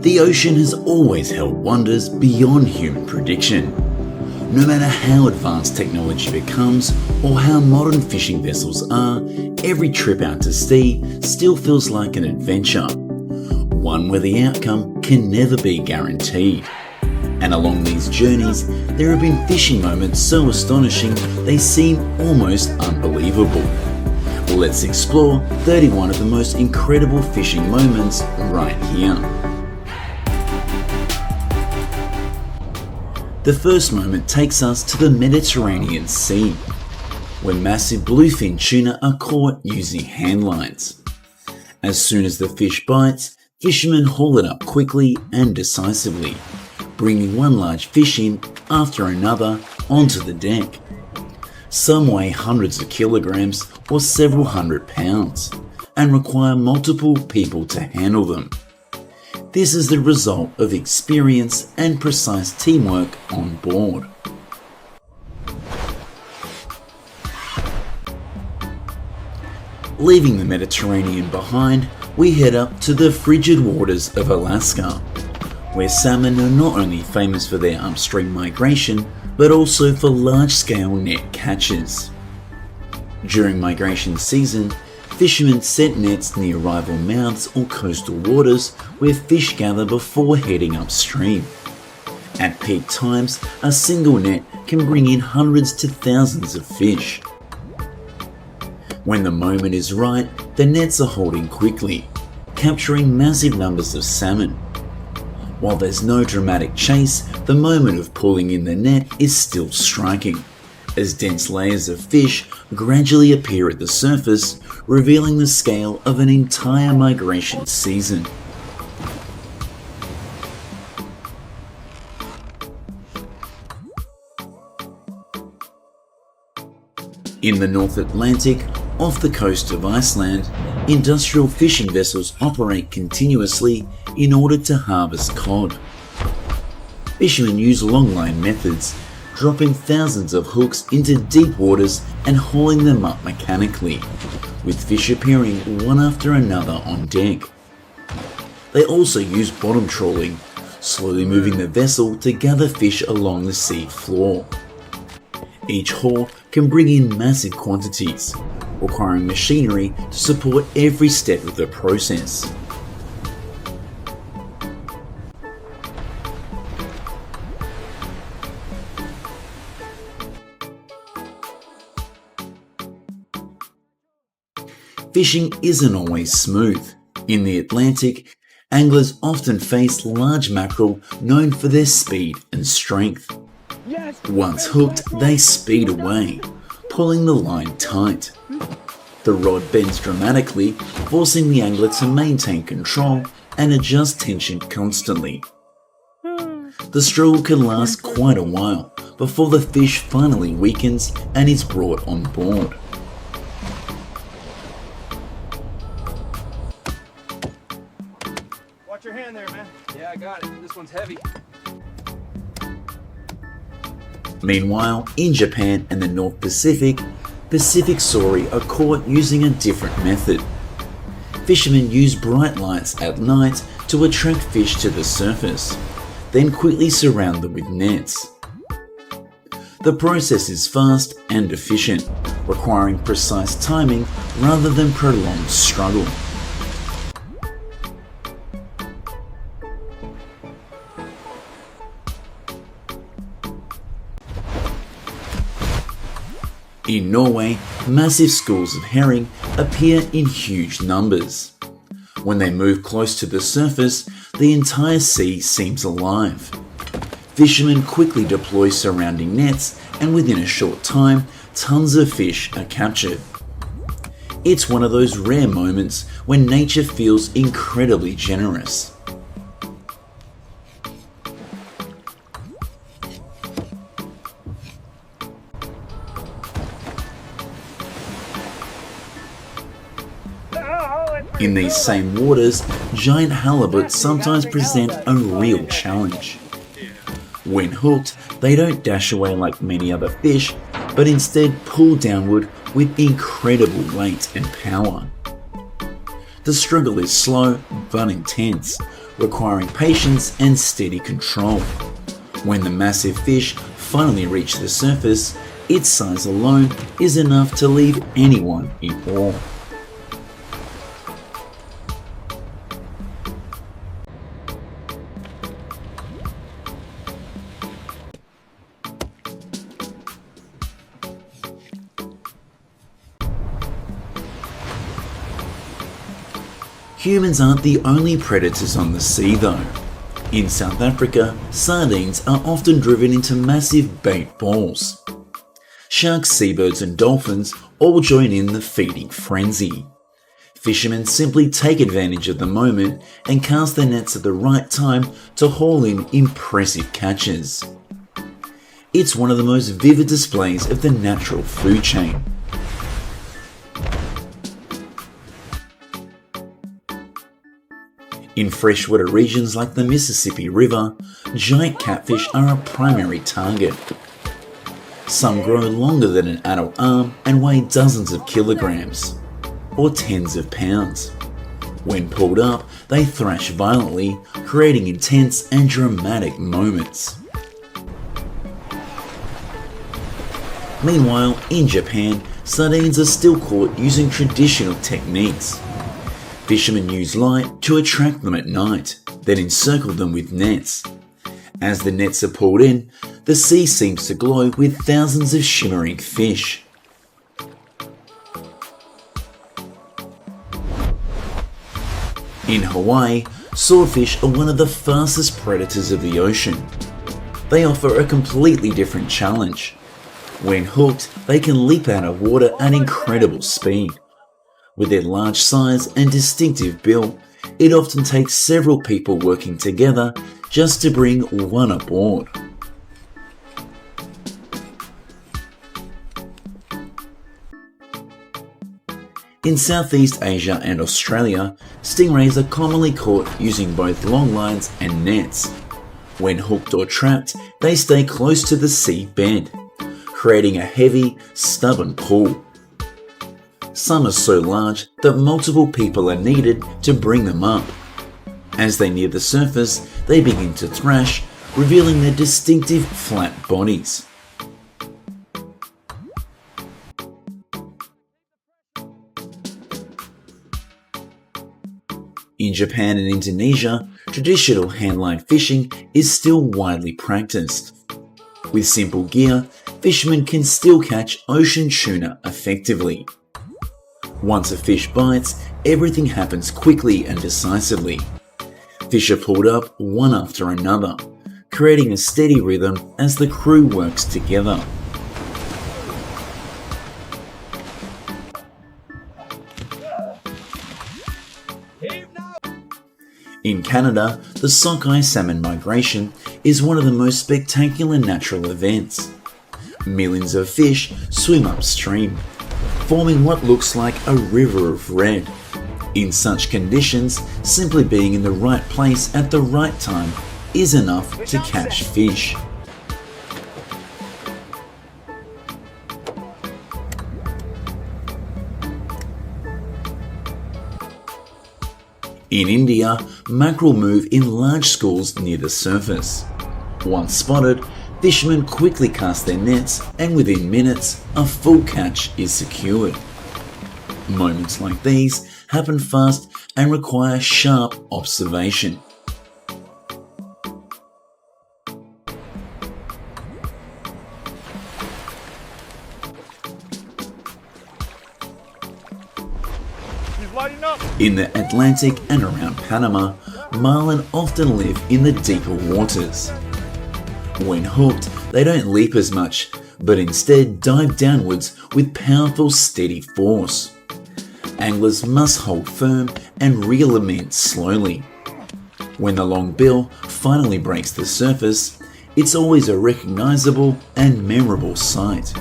The ocean has always held wonders beyond human prediction. No matter how advanced technology becomes or how modern fishing vessels are, every trip out to sea still feels like an adventure, one where the outcome can never be guaranteed. And along these journeys, there have been fishing moments so astonishing they seem almost unbelievable. Let's explore 31 of the most incredible fishing moments right here. The first moment takes us to the Mediterranean Sea, where massive bluefin tuna are caught using hand lines. As soon as the fish bites, fishermen haul it up quickly and decisively, bringing one large fish in after another onto the deck. Some weigh hundreds of kilograms or several hundred pounds and require multiple people to handle them. This is the result of experience and precise teamwork on board. Leaving the Mediterranean behind, we head up to the frigid waters of Alaska, where salmon are not only famous for their upstream migration, but also for large-scale net catches. During migration season, fishermen set nets near rival mouths or coastal waters where fish gather before heading upstream. At peak times, a single net can bring in hundreds to thousands of fish. When the moment is right, the nets are hauled in quickly, capturing massive numbers of salmon. While there's no dramatic chase, the moment of pulling in the net is still striking, as dense layers of fish gradually appear at the surface, revealing the scale of an entire migration season. In the North Atlantic, off the coast of Iceland, industrial fishing vessels operate continuously in order to harvest cod. Fishermen use longline methods, dropping thousands of hooks into deep waters and hauling them up mechanically, with fish appearing one after another on deck. They also use bottom trawling, slowly moving the vessel to gather fish along the sea floor. Each haul can bring in massive quantities, requiring machinery to support every step of the process. Fishing isn't always smooth. In the Atlantic, anglers often face large mackerel known for their speed and strength. Once hooked, they speed away, pulling the line tight. The rod bends dramatically, forcing the angler to maintain control and adjust tension constantly. The struggle can last quite a while before the fish finally weakens and is brought on board. Watch your hand there, man. Yeah, I got it. This one's heavy. Meanwhile, in Japan and the North Pacific, Pacific sauri are caught using a different method. Fishermen use bright lights at night to attract fish to the surface, then quickly surround them with nets. The process is fast and efficient, requiring precise timing rather than prolonged struggle. In Norway, massive schools of herring appear in huge numbers. When they move close to the surface, the entire sea seems alive. Fishermen quickly deploy surrounding nets, and within a short time, tons of fish are captured. It's one of those rare moments when nature feels incredibly generous. In these same waters, giant halibut sometimes present a real challenge. When hooked, they don't dash away like many other fish, but instead pull downward with incredible weight and power. The struggle is slow but intense, requiring patience and steady control. When the massive fish finally reach the surface, its size alone is enough to leave anyone in awe. Humans aren't the only predators on the sea though. In South Africa, sardines are often driven into massive bait balls. Sharks, seabirds and dolphins all join in the feeding frenzy. Fishermen simply take advantage of the moment and cast their nets at the right time to haul in impressive catches. It's one of the most vivid displays of the natural food chain. In freshwater regions like the Mississippi River, giant catfish are a primary target. Some grow longer than an adult arm and weigh dozens of kilograms, or tens of pounds. When pulled up, they thrash violently, creating intense and dramatic moments. Meanwhile, in Japan, sardines are still caught using traditional techniques. Fishermen use light to attract them at night, then encircle them with nets. As the nets are pulled in, the sea seems to glow with thousands of shimmering fish. In Hawaii, swordfish are one of the fastest predators of the ocean. They offer a completely different challenge. When hooked, they can leap out of water at incredible speed. With their large size and distinctive bill, it often takes several people working together just to bring one aboard. In Southeast Asia and Australia, stingrays are commonly caught using both long lines and nets. When hooked or trapped, they stay close to the sea bed, creating a heavy, stubborn pull. Some are so large that multiple people are needed to bring them up. As they near the surface, they begin to thrash, revealing their distinctive flat bodies. In Japan and Indonesia, traditional handline fishing is still widely practiced. With simple gear, fishermen can still catch ocean tuna effectively. Once a fish bites, everything happens quickly and decisively. Fish are pulled up one after another, creating a steady rhythm as the crew works together. In Canada, the sockeye salmon migration is one of the most spectacular natural events. Millions of fish swim upstream, forming what looks like a river of red. In such conditions, simply being in the right place at the right time is enough to catch fish. In India, mackerel move in large schools near the surface. Once spotted, fishermen quickly cast their nets and within minutes, a full catch is secured. Moments like these happen fast and require sharp observation. In the Atlantic and around Panama, marlin often live in the deeper waters. When hooked, they don't leap as much, but instead dive downwards with powerful, steady force. Anglers must hold firm and reel them in slowly. When the long bill finally breaks the surface, it's always a recognizable and memorable sight.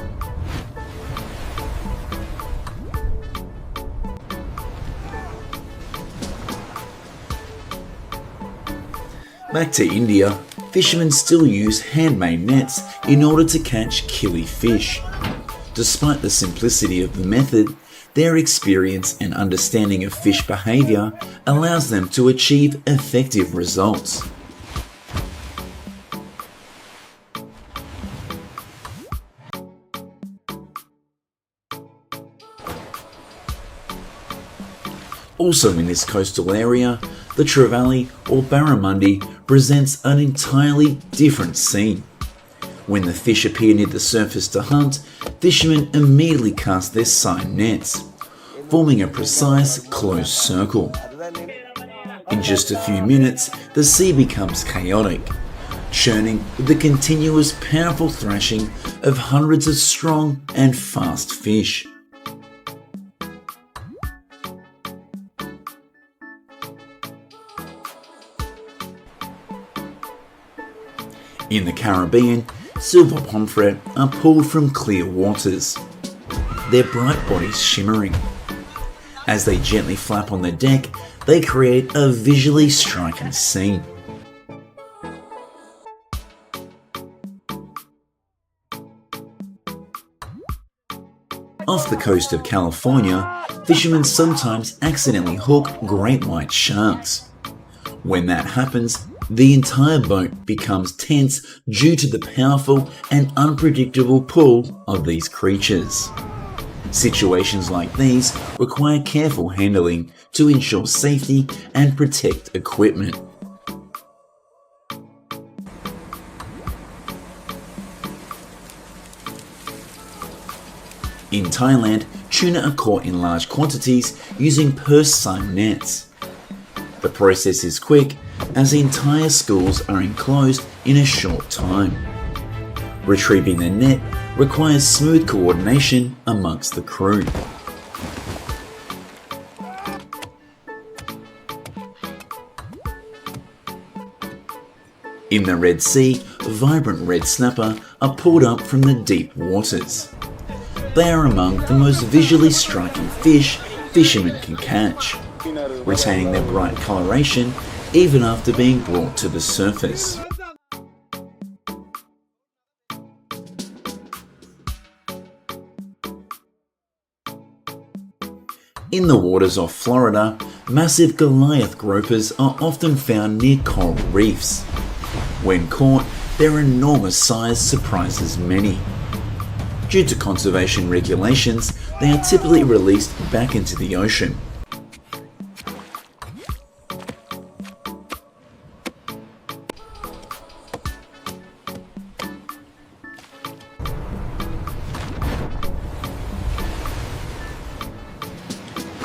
Back to India, fishermen still use handmade nets in order to catch killifish. Despite the simplicity of the method, Their experience and understanding of fish behaviour allows them to achieve effective results. Also in this coastal area, the Trevally or Barramundi presents an entirely different scene. When the fish appear near the surface to hunt, fishermen immediately cast their seine nets, forming a precise closed circle. In just a few minutes, the sea becomes chaotic, churning with the continuous powerful thrashing of hundreds of strong and fast fish. In the Caribbean, silver pomfret are pulled from clear waters, their bright bodies shimmering. As they gently flap on the deck, they create a visually striking scene. Off the coast of California, fishermen sometimes accidentally hook great white sharks. When that happens, the entire boat becomes tense due to the powerful and unpredictable pull of these creatures. Situations like these require careful handling to ensure safety and protect equipment. In Thailand, tuna are caught in large quantities using purse seine nets. The process is quick, as the entire schools are enclosed in a short time. Retrieving the net requires smooth coordination amongst the crew. In the Red Sea, vibrant red snapper are pulled up from the deep waters. They are among the most visually striking fish fishermen can catch, retaining their bright coloration even after being brought to the surface. In the waters off Florida, massive Goliath gropers are often found near coral reefs. When caught, their enormous size surprises many. Due to conservation regulations, they are typically released back into the ocean.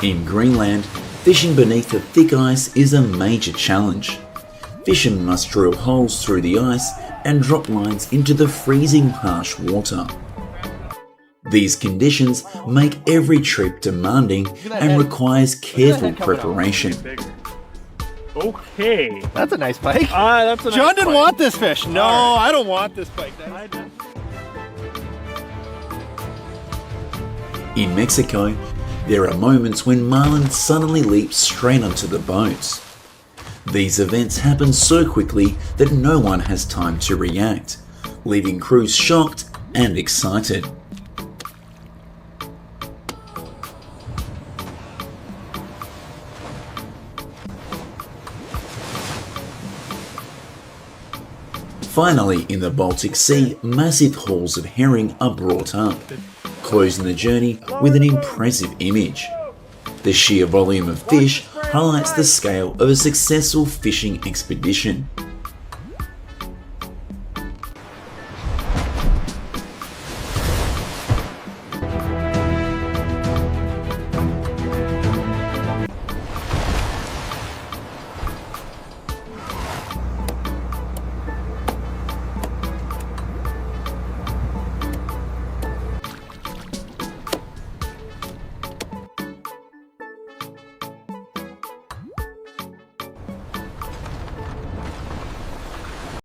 In Greenland, fishing beneath the thick ice is a major challenge. Fishermen must drill holes through the ice and drop lines into the freezing harsh water. These conditions make every trip demanding and requires careful preparation. Okay. That's a nice pike. That's a nice John didn't pike. want this fish. No, I don't want this pike. In Mexico, there are moments when marlin suddenly leap straight onto the boats. These events happen so quickly that no one has time to react, leaving crews shocked and excited. Finally, in the Baltic Sea, massive hauls of herring are brought up, closing the journey with an impressive image. The sheer volume of fish highlights the scale of a successful fishing expedition.